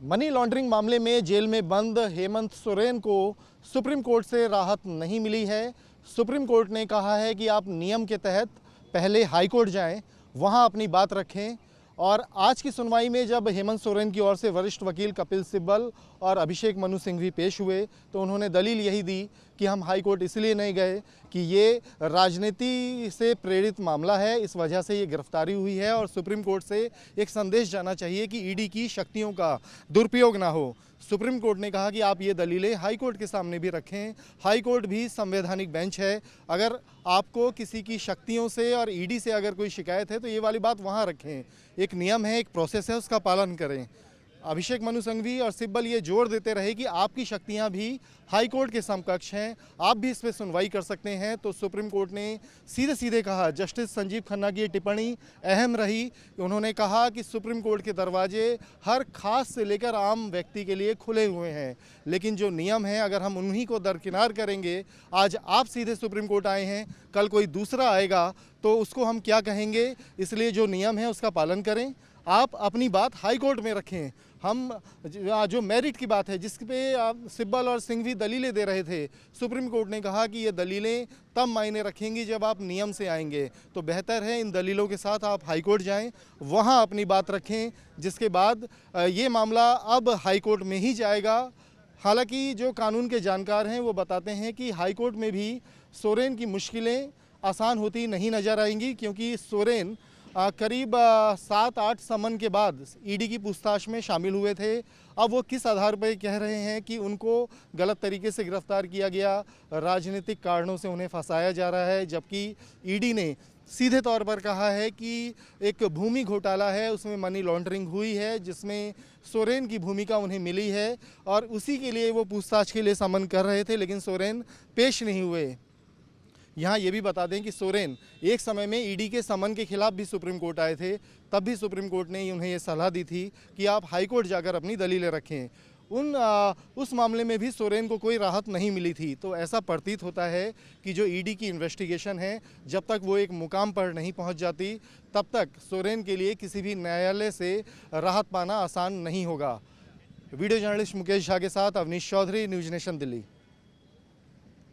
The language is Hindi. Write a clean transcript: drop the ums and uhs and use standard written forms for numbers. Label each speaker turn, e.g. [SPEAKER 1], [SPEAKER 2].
[SPEAKER 1] मनी लॉन्ड्रिंग मामले में जेल में बंद हेमंत सोरेन को सुप्रीम कोर्ट से राहत नहीं मिली है। सुप्रीम कोर्ट ने कहा है कि आप नियम के तहत पहले हाई कोर्ट जाएं, वहां अपनी बात रखें। और आज की सुनवाई में जब हेमंत सोरेन की ओर से वरिष्ठ वकील कपिल सिब्बल और अभिषेक मनु सिंघवी पेश हुए तो उन्होंने दलील यही दी कि हम हाई कोर्ट इसलिए नहीं गए कि ये राजनीति से प्रेरित मामला है, इस वजह से ये गिरफ्तारी हुई है और सुप्रीम कोर्ट से एक संदेश जाना चाहिए कि ईडी की शक्तियों का दुरुपयोग ना हो। सुप्रीम कोर्ट ने कहा कि आप ये दलीलें हाई कोर्ट के सामने भी रखें। हाई कोर्ट भी संवैधानिक बेंच है। अगर आपको किसी की शक्तियों से और ईडी से अगर कोई शिकायत है तो ये वाली बात वहाँ रखें। एक नियम है, एक प्रोसेस है, उसका पालन करें। अभिषेक मनु सिंघवी और सिब्बल ये जोर देते रहे कि आपकी शक्तियां भी हाई कोर्ट के समकक्ष हैं, आप भी इस पर सुनवाई कर सकते हैं। तो सुप्रीम कोर्ट ने सीधे सीधे कहा, जस्टिस संजीव खन्ना की ये टिप्पणी अहम रही। उन्होंने कहा कि सुप्रीम कोर्ट के दरवाजे हर खास से लेकर आम व्यक्ति के लिए खुले हुए हैं, लेकिन जो नियम है अगर हम उन्हीं को दरकिनार करेंगे, आज आप सीधे सुप्रीम कोर्ट आए हैं, कल कोई दूसरा आएगा तो उसको हम क्या कहेंगे। इसलिए जो नियम है उसका पालन करें, आप अपनी बात हाई कोर्ट में रखें। हम जो मेरिट की बात है जिस पे सिब्बल और सिंघवी दलीलें दे रहे थे, सुप्रीम कोर्ट ने कहा कि ये दलीलें तब मायने रखेंगी जब आप नियम से आएंगे। तो बेहतर है इन दलीलों के साथ आप हाई कोर्ट जाएं, वहाँ अपनी बात रखें, जिसके बाद ये मामला अब हाई कोर्ट में ही जाएगा। हालांकि जो कानून के जानकार हैं वो बताते हैं कि हाई कोर्ट में भी सोरेन की मुश्किलें आसान होती नहीं नजर आएंगी, क्योंकि सोरेन करीब 7-8 समन के बाद ईडी की पूछताछ में शामिल हुए थे। अब वो किस आधार पर कह रहे हैं कि उनको गलत तरीके से गिरफ्तार किया गया, राजनीतिक कारणों से उन्हें फंसाया जा रहा है, जबकि ईडी ने सीधे तौर पर कहा है कि एक भूमि घोटाला है, उसमें मनी लॉन्ड्रिंग हुई है जिसमें सोरेन की भूमिका उन्हें मिली है और उसी के लिए वो पूछताछ के लिए समन कर रहे थे, लेकिन सोरेन पेश नहीं हुए। यहाँ ये भी बता दें कि सोरेन एक समय में ईडी के समन के खिलाफ भी सुप्रीम कोर्ट आए थे, तब भी सुप्रीम कोर्ट ने उन्हें ये सलाह दी थी कि आप हाई कोर्ट जाकर अपनी दलीलें रखें। उस मामले में भी सोरेन को कोई राहत नहीं मिली थी। तो ऐसा प्रतीत होता है कि जो ईडी की इन्वेस्टिगेशन है, जब तक वो एक मुकाम पर नहीं पहुंच जाती, तब तक सोरेन के लिए किसी भी न्यायालय से राहत पाना आसान नहीं होगा। वीडियो जर्नलिस्ट मुकेश झा के साथ अवनीश चौधरी, न्यूज़ नेशन दिल्ली।